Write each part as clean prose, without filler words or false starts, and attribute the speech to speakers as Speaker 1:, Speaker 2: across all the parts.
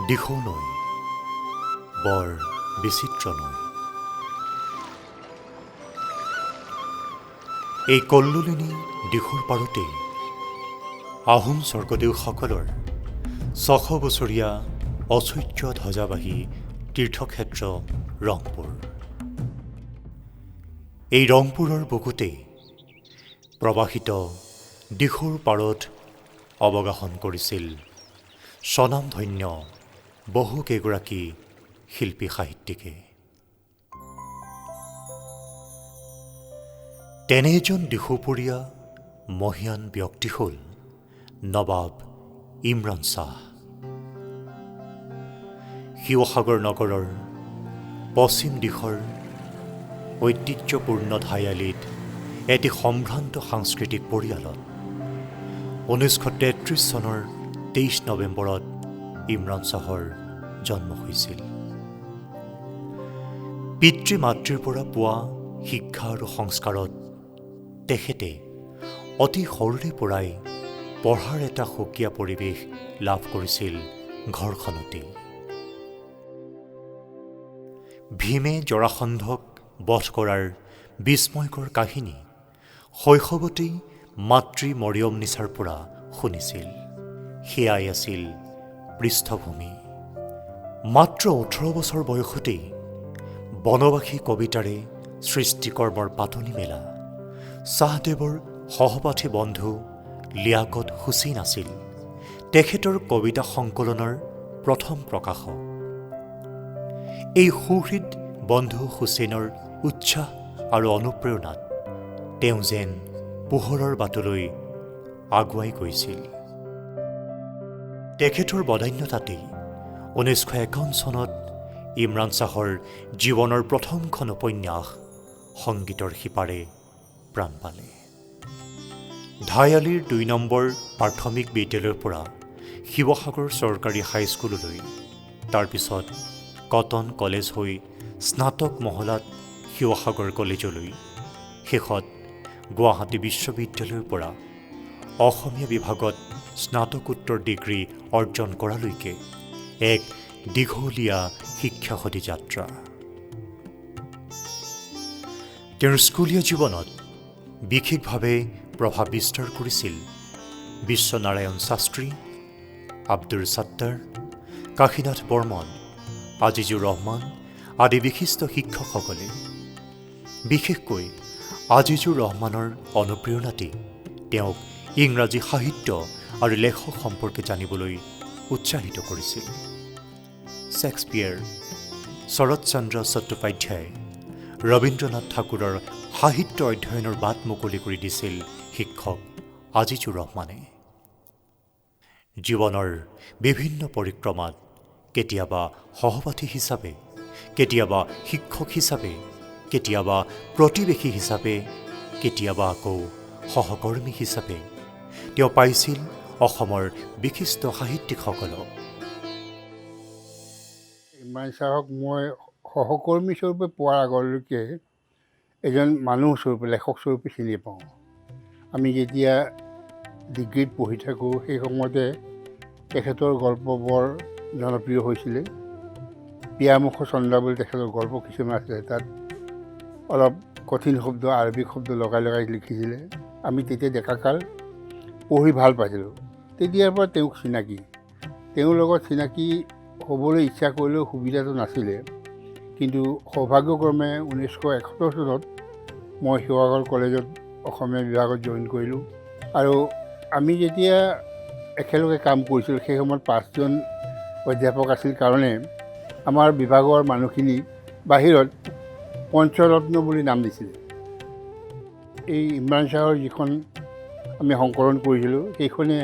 Speaker 1: দিশও নয়, বৰ বিচিত্ৰ নয়। এই কল্লোলিনী দিশৰ পাৰতেই আহোম স্বৰ্গদেউসকলৰ ৬০০ বছৰীয়া অচ্যুত ধ্বজাবাহী তীৰ্থক্ষেত্ৰ ৰংপুৰ। এই ৰংপুৰৰ বুকুতেই প্ৰৱাহিত দিশৰ পাৰত অৱগাহন কৰিছিল স্বনামধন্য বহুকেইগৰাকী শিল্পী সাহিত্যিকে। তেনে এজন দিশপৰীয়া মহিয়ান ব্যক্তি হ'ল নবাব ইমৰান শ্বাহ। শিৱসাগৰ নগৰৰ পশ্চিম দিশৰ ঐতিহ্যপূৰ্ণ ঠাইআলিত এটি সম্ভ্ৰান্ত সাংস্কৃতিক পৰিয়ালত 1933 চনৰ 23 নৱেম্বৰত ইমৰান শ্বাহৰ জন্ম হৈছিল। পিতৃ মাতৃৰ পৰা পোৱা শিক্ষা আৰু সংস্কাৰত তেখেতে অতি সৰুৰে পৰাই পঢ়াৰ এটা সুকীয়া পৰিৱেশ লাভ কৰিছিল ঘৰখনতে। ভীমে জৰাসন্ধক বধ কৰাৰ বিস্ময়কৰ কাহিনী শৈশৱতেই মাতৃ মৰিয়ম নিচাৰ পৰা শুনিছিল। সেয়াই আছিল পৃষ্ঠভূমি। মাত্ৰ 18 বছৰ বয়সতেই বনবাসী কবিতাৰে সৃষ্টিকৰ্মৰ পাতনি মেলা শ্বাহদেৱৰ সহপাঠী বন্ধু লিয়াকত হুছেইন আছিল তেখেতৰ কবিতা সংকলনৰ প্ৰথম প্ৰকাশক। এই সুহৃদ বন্ধু হুছেইনৰ উৎসাহ আৰু অনুপ্ৰেৰণাত তেওঁ যেন পোহৰৰ বাটলৈ আগুৱাই গৈছিল। তেখেতৰ বদান্যতাতেই 1951 চনত ইমৰান শ্বাহৰ জীৱনৰ প্ৰথমখন উপন্যাস সংগীতৰ সিপাৰে প্ৰাণ পালে। ধাইআলিৰ 2 নম্বৰ প্ৰাথমিক বিদ্যালয়ৰ পৰা শিৱসাগৰ চৰকাৰী হাইস্কুললৈ, তাৰপিছত কটন কলেজ হৈ স্নাতক মহলাত শিৱসাগৰ কলেজলৈ, শেষত গুৱাহাটী বিশ্ববিদ্যালয়ৰ পৰা অসমীয়া বিভাগত স্নাতকোত্তৰ ডিগ্ৰী অৰ্জন কৰালৈকে এক দীঘলীয়া শিক্ষাসতী যাত্ৰা। তেওঁৰ স্কুলীয়া জীৱনত বিশেষভাৱে প্ৰভাৱ বিস্তাৰ কৰিছিল বিশ্বনাৰায়ণ শাস্ত্ৰী, আব্দুল ছাত্তাৰ, কাশীনাথ বৰ্মন, আজিজুৰ ৰহমান আদি বিশিষ্ট শিক্ষকসকলে। বিশেষকৈ আজিজুৰ ৰহমানৰ অনুপ্ৰেৰণাতেই তেওঁক ইংৰাজী সাহিত্য আৰু লেখক সম্পৰ্কে জানিবলৈ উৎসাহিত কৰিছিল। শেক্সপিয়াৰ, শৰৎচন্দ্ৰ চট্টোপাধ্যায়, ৰবীন্দ্ৰনাথ ঠাকুৰৰ সাহিত্য অধ্যয়নৰ বাট মুকলি কৰি দিছিল শিক্ষক আজিজুৰ ৰহমানে। জীৱনৰ বিভিন্ন পৰিক্ৰমাত কেতিয়াবা সহপাঠী হিচাপে, কেতিয়াবা শিক্ষক হিচাপে, কেতিয়াবা প্ৰতিবেশী হিচাপে, কেতিয়াবা আকৌ সহকৰ্মী হিচাপে তেওঁ পাইছিল অসমৰ বিশিষ্ট সাহিত্যিকসকলক।
Speaker 2: ইমৰান শ্বাহক মই সহকৰ্মী স্বৰূপে পোৱাৰ আগলৈকে এজন মানুহ স্বৰূপে, লেখক স্বৰূপে চিনি পাওঁ। আমি যেতিয়া ডিগ্ৰীত পঢ়ি থাকোঁ সেই সময়তে তেখেতৰ গল্প বৰ জনপ্ৰিয় হৈছিলে। পিয়ামুখ চন্দা বুলি তেখেতৰ গল্প কিছুমান আছিলে, তাত অলপ কঠিন শব্দ, আৰবিক শব্দ লগাই লগাই লিখিছিলে। আমি তেতিয়া ডেকাকাল পঢ়ি ভাল পাইছিলোঁ। তেতিয়াৰ পৰা তেওঁক চিনাকি, তেওঁৰ লগত চিনাকি হ'বলৈ ইচ্ছা কৰিলেও সুবিধাটো নাছিলে। কিন্তু সৌভাগ্যক্ৰমে 1971 চনত মই শিৱসাগৰ কলেজত অসমীয়া বিভাগত জইন কৰিলোঁ। আৰু আমি যেতিয়া একেলগে কাম কৰিছিলোঁ সেই সময়ত 5জন অধ্যাপক আছিল কাৰণে আমাৰ বিভাগৰ মানুহখিনি বাহিৰত পঞ্চৰত্ন বুলি নাম দিছিলে। এই ইমৰান শ্বাহৰ যিখন আমি সংকলন কৰিছিলোঁ সেইখনে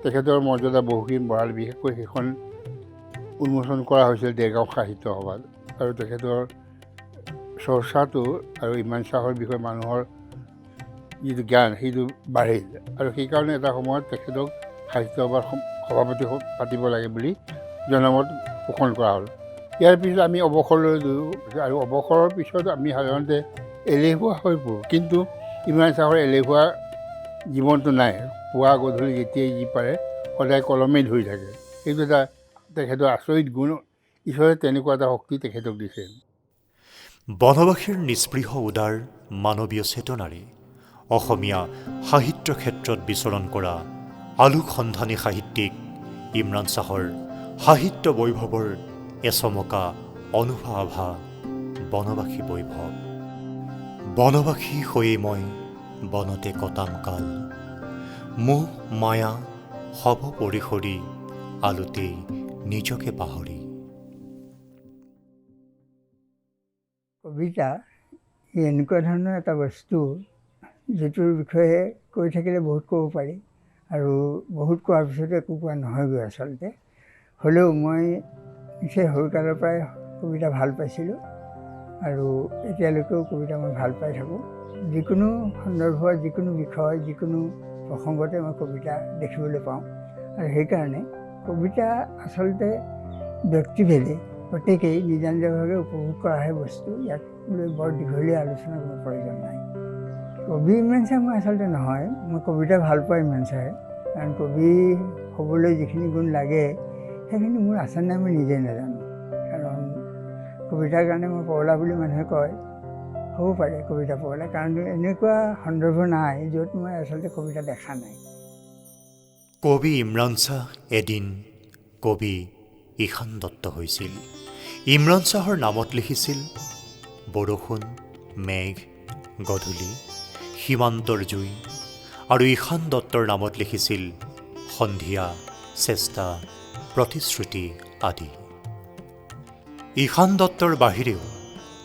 Speaker 2: তেখেতৰ মৰ্যাদা বহুখিনি বঢ়ালে। বিশেষকৈ সেইখন উন্মোচন কৰা হৈছিল দেৰগাঁও সাহিত্য সভাত। আৰু তেখেতৰ চৰ্চাটো আৰু ইমৰান শ্বাহৰ বিষয়ে মানুহৰ যিটো জ্ঞান সেইটো বাঢ়িল। আৰু সেইকাৰণে এটা সময়ত তেখেতক সাহিত্য সভাৰ সভাপতি পাতিব লাগে বুলি জনমত পোষণ কৰা হ'ল। ইয়াৰ পিছত আমি অৱসৰলৈ দিলোঁ আৰু অৱসৰৰ পিছত আমি সাধাৰণতে এলেহুৱা হৈ পৰোঁ। কিন্তু ইমৰান শ্বাহৰ এলেহুৱা জীৱনটো নাই। পুৱা গধূলি যেতিয়াই যি পাৰে সদায় কলমেই ধৰি থাকে। এইটো এটা তেখেতৰ আচৰিত গুণ, ঈশ্বৰে তেনেকুৱা এটা শক্তি তেখেতক দিছে।
Speaker 1: বনবাসীৰ নিস্পৃহ উদাৰ মানৱীয় চেতনাৰে অসমীয়া সাহিত্য ক্ষেত্ৰত বিচৰণ কৰা আলোক সন্ধানী সাহিত্যিক ইমৰান শ্বাহৰ সাহিত্য বৈভৱৰ এচমকা অনুভা আভা বনবাসী বৈভৱ। বনবাসী হৈয়ে মই বনতে কটাম কাল, মোহ মায়া হব পৰিসৰি, আলোতেই নিজকে পাহৰি।
Speaker 3: কবিতা এনেকুৱা ধৰণৰ এটা বস্তু যিটোৰ বিষয়ে কৈ থাকিলে বহুত ক'ব পাৰি, আৰু বহুত কোৱাৰ পিছতো একো কোৱা নহয়গৈ আচলতে। হ'লেও মই সেই সৰুকালৰ পৰাই কবিতা ভাল পাইছিলোঁ, আৰু এতিয়ালৈকেও কবিতা মই ভাল পাই থাকোঁ। যিকোনো সন্দৰ্ভত, যিকোনো বিষয়, যিকোনো প্ৰসংগতে মই কবিতা দেখিবলৈ পাওঁ। আৰু সেইকাৰণে কবিতা আচলতে ব্যক্তিভেদে প্ৰত্যেকেই নিজা নিজাভাৱে উপভোগ কৰাহে বস্তু। ইয়াক লৈ বৰ দীঘলীয়া আলোচনাৰ কোনো প্ৰয়োজন নাই। কবি ইমৰান শ্বাহ মই আচলতে নহয়, মই কবিতা ভাল পাওঁ ইমৰান শ্বাহে, কাৰণ কবি হ'বলৈ যিখিনি গুণ লাগে সেইখিনি মোৰ আছে নাই মই নিজে নাজানো। কাৰণ কবিতাৰ কাৰণে মই পগলা বুলি মানুহে কয়, হ'ব পাৰে কবিতা পগলা, কাৰণ এনেকুৱা সন্দৰ্ভ নাই য'ত মই আচলতে কবিতা দেখা নাই।
Speaker 1: কবি ইমৰান শ্বাহ এদিন কবি ঈশান দত্ত হৈছিল। ইমৰান শ্বাহৰ নামত লিখিছিল বৰষুণ, মেঘ, গধূলি, সীমান্তৰ জুই, আৰু ঈশান দত্তৰ নামত লিখিছিল সন্ধিয়া, চেষ্টা, প্ৰতিশ্ৰুতি আদি। ঈশান দত্তৰ বাহিৰেও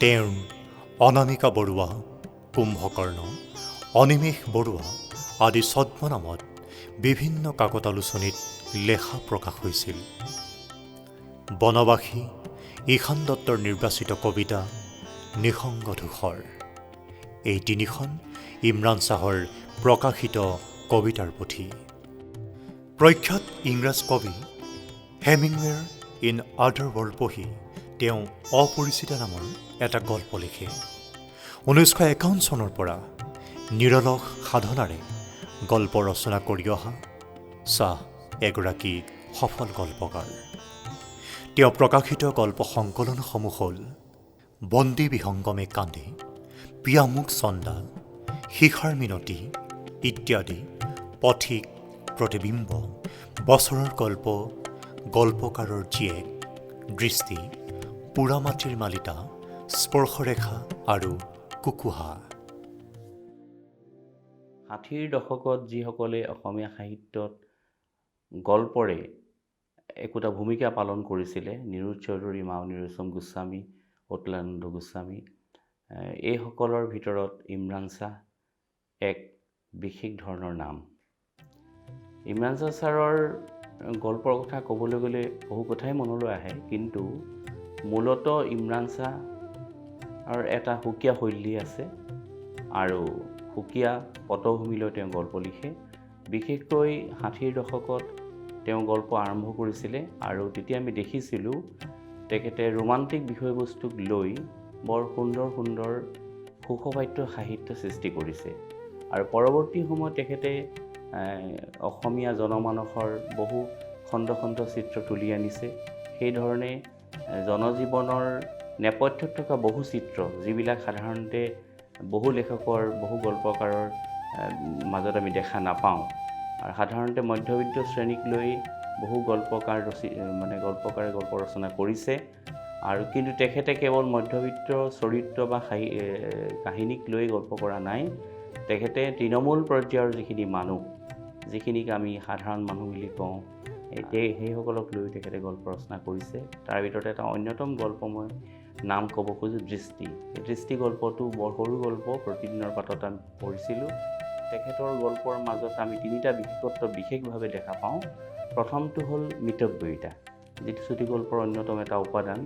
Speaker 1: তেওঁৰ অনামিকা বৰুৱা, কুম্ভকৰ্ণ, অনিমেষ বৰুৱা আদি ছদ্মনামত বিভিন্ন কাকত আলোচনীত লেখা প্ৰকাশ হৈছিল। বনবাসী ঈশান দত্তৰ নিৰ্বাচিত কবিতা নিসংগ ধূসৰ, এই তিনিখন ইমৰান শ্বাহৰ প্ৰকাশিত কবিতাৰ পুথি। প্ৰখ্যাত ইংৰাজ কবি হেমিংৱেৰ ইন আদাৰ ৱৰ্ল্ড পঢ়ি তেওঁ অপৰিচিতা নামৰ এটা গল্প লিখে। 1951 চনৰ পৰা নিৰলস সাধনাৰে গল্প ৰচনা কৰি অহা শ্বাহ এগৰাকী সফল গল্পকাৰ। তেওঁ প্ৰকাশিত গল্প সংকলনসমূহ হ'ল বন্দী বিহংগমে কান্দে, পিয়ামুক চন্দা, শিখাৰ মিনতি ইত্যাদি, পথিক, প্ৰতিবিম্ব, বছৰৰ গল্প, গল্পকাৰৰ জীয়েক, দৃষ্টি, পোৰামাটিৰ মালিতা, স্পৰ্শৰেখা আৰু কুকুহা।
Speaker 4: 60ৰ দশকত যিসকলে অসমীয়া সাহিত্যত গল্পৰে একোটা ভূমিকা পালন কৰিছিলে, নিৰোদ চৌধুৰী, মামণি ৰয়ছম গোস্বামী, অতুলানন্দ গোস্বামী, এইসকলৰ ভিতৰত ইমৰান শ্বাহ এক বিশেষ ধৰণৰ নাম। ইমৰান শ্বাহ ছাৰৰ গল্পৰ কথা ক'বলৈ গ'লে বহু কথাই মনলৈ আহে, কিন্তু মূলতঃ ইমৰান শ্বাহৰ এটা সুকীয়া শৈলী আছে, আৰু সুকীয়া পটভূমিলৈ তেওঁ গল্প লিখে। বিশেষকৈ 60ৰ দশকত তেওঁ গল্প আৰম্ভ কৰিছিলে, আৰু তেতিয়া আমি দেখিছিলোঁ তেখেতে ৰোমান্টিক বিষয়বস্তুক লৈ বৰ সুন্দৰ সুন্দৰ সুখবাদ্য সাহিত্য সৃষ্টি কৰিছে। আৰু পৰৱৰ্তী সময়ত তেখেতে অসমীয়া জনমানসৰ বহু খণ্ড খণ্ড চিত্ৰ তুলি আনিছে। সেইধৰণে জনজীৱনৰ নেপথ্যত থকা বহু চিত্ৰ, যিবিলাক সাধাৰণতে বহু লেখকৰ, বহু গল্পকাৰৰ মাজত আমি দেখা নাপাওঁ, আৰু সাধাৰণতে মধ্যবিত্ত শ্ৰেণীক লৈ বহু গল্পকাৰে গল্প ৰচনা কৰিছে, আৰু কিন্তু তেখেতে কেৱল মধ্যবিত্ত চৰিত্ৰ বা কাহিনীক লৈ গল্প কৰা নাই। তেখেতে তৃণমূল পৰ্যায়ৰ যিখিনি মানুহ, যিখিনিক আমি সাধাৰণ মানুহ বুলি কওঁ, সেইসকলক লৈ তেখেতে গল্প ৰচনা কৰিছে। তাৰ ভিতৰত এটা অন্যতম গল্প মই নাম ক'ব খোজোঁ, দৃষ্টি। এই দৃষ্টি গল্পটো বৰ সৰু গল্প, প্ৰতিদিনৰ পাতত আমি পঢ়িছিলোঁ। তেখেতৰ গল্পৰ মাজত আমি তিনিটা বিশেষত্ব বিশেষভাৱে দেখা পাওঁ। প্ৰথমটো হ'ল মিতব্যয়িতা, যিটো চুটি গল্পৰ অন্যতম এটা উপাদান।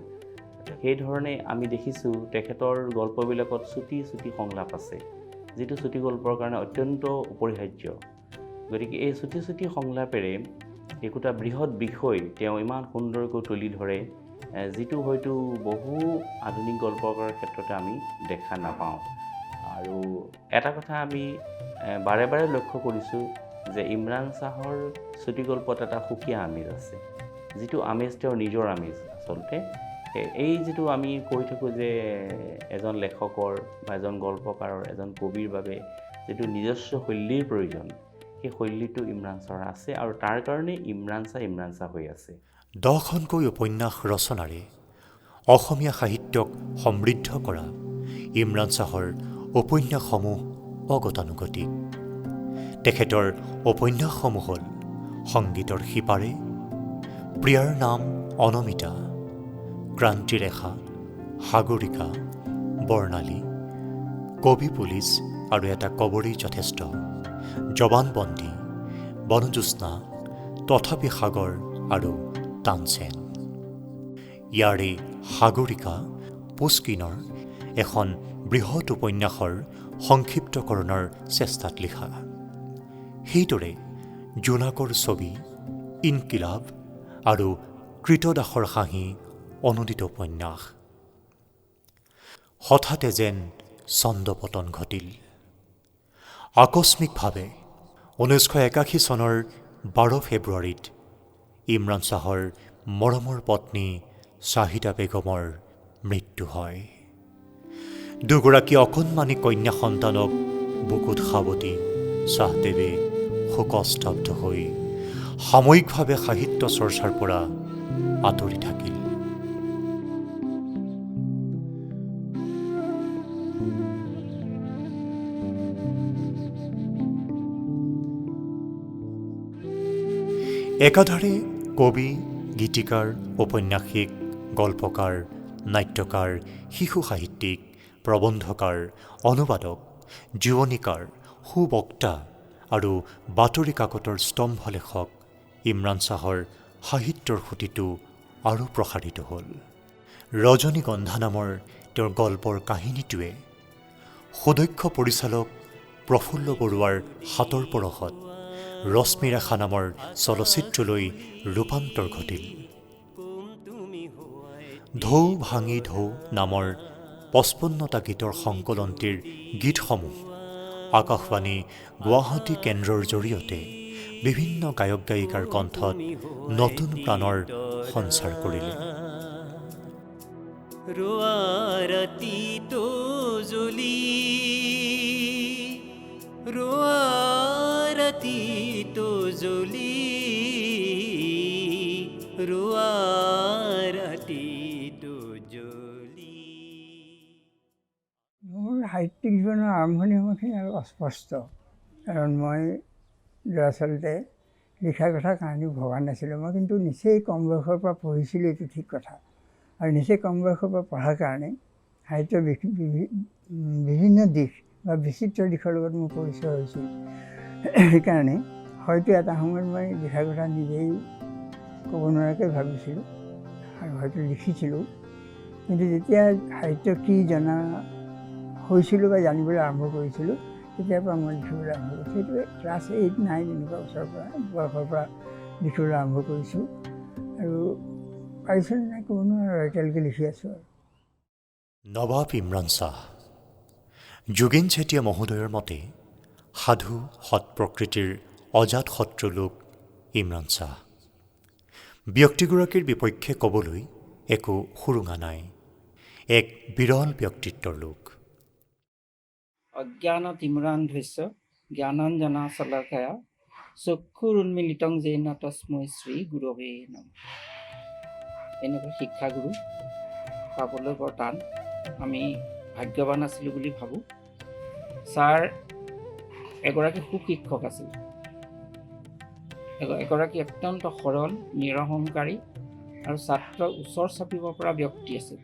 Speaker 4: সেইধৰণে আমি দেখিছোঁ তেখেতৰ গল্পবিলাকত চুটি চুটি সংলাপ আছে, যিটো চুটি গল্পৰ কাৰণে অত্যন্ত অপৰিহাৰ্য। গতিকে এই চুটি চুটি সংলাপেৰে একোটা বৃহৎ বিষয় তেওঁ ইমান সুন্দৰকৈ তুলি ধৰে, যিটো হয়তো বহু আধুনিক গল্পকাৰৰ ক্ষেত্ৰতে আমি দেখা নাপাওঁ। আৰু এটা কথা আমি বাৰে বাৰে লক্ষ্য কৰিছোঁ যে ইমৰান শ্বাহৰ চুটি গল্পত এটা সুকীয়া আমেজ আছে। যিটো আমেজ তেওঁৰ নিজৰ আমেজ আচলতে। এই যিটো আমি কৈ থাকোঁ যে এজন লেখকৰ বা এজন গল্পকাৰৰ, এজন কবিৰ বাবে যিটো নিজস্ব শৈলীৰ প্ৰয়োজন, সেই শৈলীটো ইমৰান ছাৰৰ আছে আৰু তাৰ কাৰণেই ইমৰান ছাৰ হৈ আছে।
Speaker 1: 10খনকৈ উপন্যাস ৰচনাৰে অসমীয়া সাহিত্যক সমৃদ্ধ কৰা ইমৰান ছাৰৰ উপন্যাসসমূহ অগতানুগতিক। তেখেতৰ উপন্যাসসমূহ হ'ল সংগীতৰ সিপাৰে, প্ৰিয়াৰ নাম অনমিতা, ক্ৰান্তিৰেখা, সাগৰিকা, বৰ্ণালী, কবি পুলিচ আৰু এটা কবৰেই যথেষ্ট, জবানবন্দী, বনজ্যোৎস্না, তথাপি সাগৰ আৰু তানচেন। ইয়াৰে সাগৰিকা পুস্কিনৰ এখন বৃহৎ উপন্যাসৰ সংক্ষিপ্তকৰণৰ চেষ্টাত লিখা। সেইদৰে জোনাকৰ ছবি, ইনকিলাব আৰু কৃতদাসৰ হাঁহি অনুদিত উপন্যাস। হঠাতে যেন ছন্দপতন ঘটিল। আকস্মিকভাৱে 1981 চনৰ 12 ফেব্ৰুৱাৰীত ইমৰান ছাৰৰ মৰমৰ পত্নী শ্বাহিদা বেগমৰ মৃত্যু হয়। দুগৰাকী অকণমানি কন্যা সন্তানক বুকুত সাৱটি শ্বাহদেৱে শোকস্তব্ধ হৈ সাময়িকভাৱে সাহিত্য চৰ্চাৰ পৰা আঁতৰি থাকিল। একাধাৰে কবি, গীতিকাৰ, ঔপন্যাসিক, গল্পকাৰ, নাট্যকাৰ, শিশু সাহিত্যিক, প্ৰবন্ধকাৰ, অনুবাদক, জীৱনীকাৰ, সুবক্তা আৰু বাতৰি কাকতৰ স্তম্ভ লেখক ইমৰান ছাৰৰ সাহিত্যৰ সুঁতিটো আৰু প্ৰসাৰিত হ'ল। ৰজনীগন্ধা নামৰ তেওঁৰ গল্পৰ কাহিনীটোৱে সুদক্ষ পৰিচালক প্ৰফুল্ল বৰুৱাৰ হাতৰ পৰশত ৰশ্মিৰেখা নামৰ চলচ্চিত্ৰলৈ ৰূপান্তৰ ঘটিল। ঢৌ ভাঙি ঢৌ নামৰ 55টা গীতৰ সংকলনটিৰ গীতসমূহ আকাশবাণী গুৱাহাটী কেন্দ্ৰৰ জৰিয়তে বিভিন্ন গায়ক গায়িকাৰ কণ্ঠত নতুন প্ৰাণৰ সঞ্চাৰ কৰিলে।
Speaker 3: মোৰ সাহিত্যিক জীৱনৰ আৰম্ভণি সময়খিনি আৰু অস্পষ্ট, কাৰণ মই দৰাচলতে লিখাৰ কথা কাহিনী ভবা নাছিলোঁ। মই কিন্তু নিচেই কম বয়সৰ পৰা পঢ়িছিলোঁ, এইটো ঠিক কথা, আৰু নিচেই কম বয়সৰ পৰা পঢ়াৰ কাৰণে সাহিত্যৰ বিভিন্ন দিশ বা বিচিত্ৰ দিশৰ লগত মোৰ পৰিচয় হৈছিল। সেইকাৰণে হয়তো এটা সময়ত মই লিখাৰ কথা নিজেই ক'ব নোৱাৰাকৈ ভাবিছিলোঁ আৰু হয়তো লিখিছিলোঁ। কিন্তু যেতিয়া সাহিত্য কি জনা হৈছিলোঁ বা জানিবলৈ আৰম্ভ কৰিছিলোঁ, তেতিয়াৰ পৰা মই লিখিবলৈ আৰম্ভ কৰিছোঁ। সেইটোৱে ক্লাছ 8, 9 এনেকুৱা বছৰৰ পৰা বয়সৰ পৰা লিখিবলৈ আৰম্ভ কৰিছোঁ, আৰু পাৰিছোঁ নে নাই ক'ব নোৱাৰোঁ, এতিয়ালৈকে লিখি আছোঁ। আৰু
Speaker 1: নৱাব ইমৰান শ্বাহ। যোগেন চেতিয়া মহোদয়ৰ মতে সাধু সৎ প্ৰকৃতিৰ অজাত শত্ৰু লোক ইমৰান শ্বাহ। ব্যক্তিগৰাকীৰ বিপক্ষে ক'বলৈ একো সুৰুঙা নাই। এক বিৰল ব্যক্তিত্বৰ লোক।
Speaker 5: অজ্ঞানত ইমৰান ধৈৰ্য জ্ঞানাঞ্জনা চলকয়া চক্ষুৰ উন্মিলিতং যেন তস্মৈ শ্ৰী গুৰৱে নমঃ। এনেকুৱা শিক্ষাগুৰু পাবলৈ বৰ টান। আমি ভাগ্যৱান আছিলোঁ বুলি ভাবোঁ। ছাৰ এগৰাকী সুশিক্ষক আছিল, এগৰাকী অত্যন্ত সৰল, নিৰহংকাৰী আৰু ছাত্ৰৰ ওচৰ চাপিব পৰা ব্যক্তি আছিল।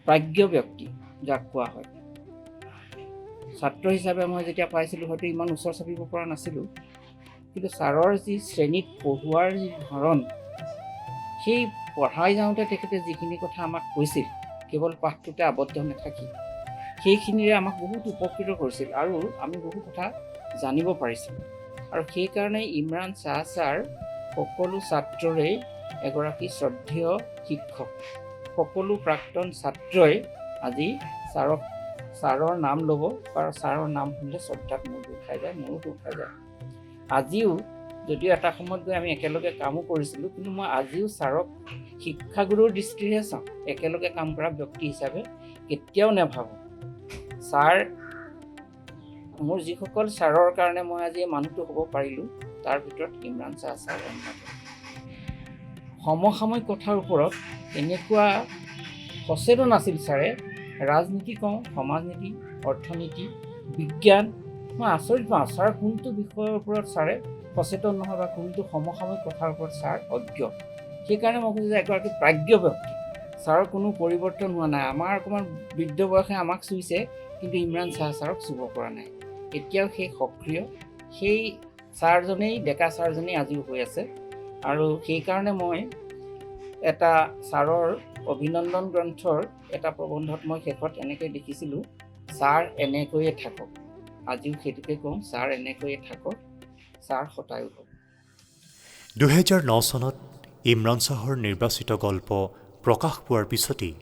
Speaker 5: প্ৰাজ্ঞ ব্যক্তি যাক কোৱা হয়। ছাত্ৰ হিচাপে মই যেতিয়া পাইছিলোঁ হয়তো ইমান ওচৰ চাপিব পৰা নাছিলোঁ, কিন্তু ছাৰৰ যি শ্ৰেণীত পঢ়োৱাৰ যি ধৰণ, সেই পঢ়াই যাওঁতে তেখেতে যিখিনি কথা আমাক কৈছিল, কেৱল পাঠটোতে আবদ্ধ নাথাকি সেইখিনিৰে আমাক বহুত উপকৃত কৰিছিল আৰু আমি বহু কথা জানিব পাৰিছিলোঁ। আৰু সেইকাৰণে ইমৰান শ্বাহ ছাৰ সকলো ছাত্ৰৰেই এগৰাকী শ্ৰদ্ধেয় শিক্ষক। সকলো প্ৰাক্তন ছাত্ৰই আজি ছাৰৰ নাম ল'ব, আৰু ছাৰৰ নাম শুনিলে শ্ৰদ্ধাত মোৰ দুখ খাই যায়, মোৰো দুখ খাই যায়। আজিও যদিও এটা সময়ত গৈ আমি একেলগে কামো কৰিছিলোঁ, কিন্তু মই আজিও ছাৰক শিক্ষাগুৰুৰ দৃষ্টিৰে চাওঁ, একেলগে কাম কৰা ব্যক্তি হিচাপে কেতিয়াও নাভাবোঁ। ছাৰ, মোৰ যিসকল ছাৰৰ কাৰণে মই আজি এই মানুহটো হ'ব পাৰিলোঁ, তাৰ ভিতৰত ইমৰান শ্বাহ ছাৰ অন্যতম। সমসাময়িক কথাৰ ওপৰত এনেকুৱা সচেতন আছিল ছাৰে, ৰাজনীতি কওঁ, সমাজনীতি, অৰ্থনীতি, বিজ্ঞান, মই আচৰিত পাওঁ ছাৰ কোনটো বিষয়ৰ ওপৰত ছাৰে সচেতন নহয় বা কোনটো সমসাময়িক কথাৰ ওপৰত ছাৰ অজ্ঞ। সেইকাৰণে মই কৈছোঁ যে এগৰাকী প্ৰাজ্ঞ ব্যক্তি, ছাৰৰ কোনো পৰিৱৰ্তন হোৱা নাই। আমাৰ অকণমান বৃদ্ধ বয়সে আমাক চুইছে, কিন্তু ইমৰান শ্বাহ ছাৰক চুব পৰা নাই। এতিয়াও সেই সক্ৰিয়, সেই ছাৰজনেই, ডেকা ছাৰজনেই আজিও হৈ আছে। আৰু সেইকাৰণে মই এটা ছাৰৰ অভিনন্দন গ্ৰন্থৰ এটা প্ৰবন্ধত মই শেষত এনেকৈ লিখিছিলোঁ, ছাৰ এনেকৈয়ে থাকক। আজিও সেইটোকে কওঁ, ছাৰ এনেকৈয়ে থাকক, ছাৰ শতায়ু হওক।
Speaker 1: 2009 চনত ইমৰান শ্বাহৰ নিৰ্বাচিত গল্প প্ৰকাশ পোৱাৰ পিছতেই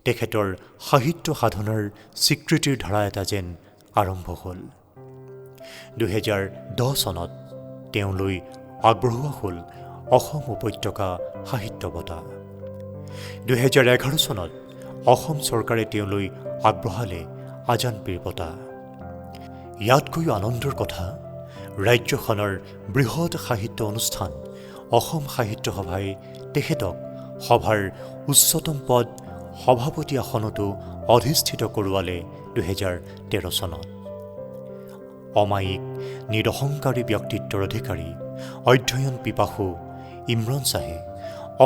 Speaker 1: তেখেতৰ সাহিত্য সাধনাৰ স্বীকৃতিৰ ধাৰা এটা যেন আৰম্ভ হ'ল। 2010 চনত তেওঁলৈ আগবঢ়োৱা হ'ল অসম উপত্যকা সাহিত্য বঁটা। 2011 চনত অসম চৰকাৰে তেওঁলৈ আগবঢ়ালে আজান পীৰ বঁটা। ইয়াতকৈও আনন্দৰ কথা, ৰাজ্যখনৰ বৃহৎ সাহিত্য অনুষ্ঠান অসম সাহিত্য সভাই তেখেতক সভাৰ উচ্চতম পদ সভাপতি আসনতো অধিষ্ঠিত কৰোৱালে 2013 চনত। অমায়িক নিৰহংকাৰী ব্যক্তিত্বৰ অধিকাৰী, অধ্যয়ন পিপাসু ইমৰান শ্বাহে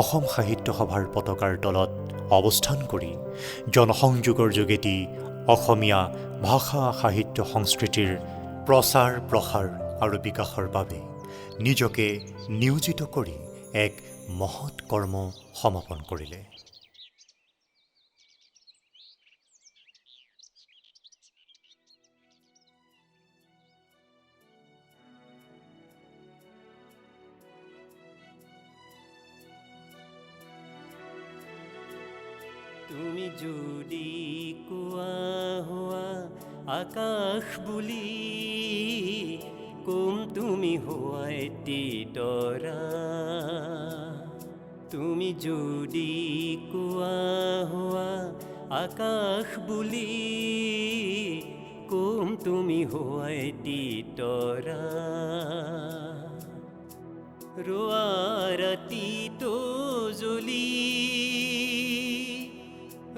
Speaker 1: অসম সাহিত্য সভাৰ পতাকাৰ তলত অৱস্থান কৰি জনসংযোগৰ যোগেদি অসমীয়া ভাষা সাহিত্য সংস্কৃতিৰ প্ৰচাৰ প্ৰসাৰ আৰু বিকাশৰ বাবে নিজকে নিয়োজিত কৰি এক মহৎ কৰ্ম সমাপন কৰিলে।
Speaker 6: তুমি যদি কোৱা হোৱা আকাশ বুলি, কম তুমি হোৱা এটি তৰা। তুমি যদি কোৱা হোৱা আকাশ বুলি, কম তুমি হোৱা এটি তৰা। ৰোৱা ৰাতিটো জ্বলি,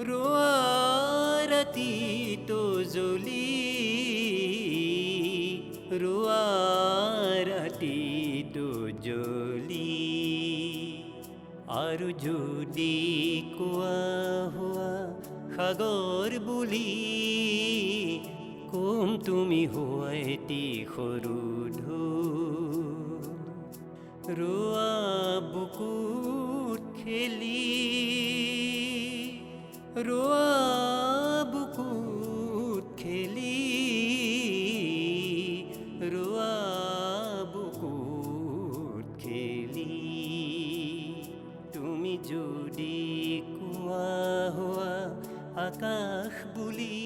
Speaker 6: ৰোৱা ৰাতিটো জ্বলি, ৰোৱা ৰাতিটো জ্বলি। আৰু যদি কোৱা হোৱা সাগৰ বুলি, কম তুমি হোৱা এটি সৰু ঢৌ। ৰোৱা বুকুত খেলি, ৰোৱা বুকুত খেলি, ৰোৱা বুকুত খেলি। তুমি যদি কোৱা হোৱা আকাশ বুলি,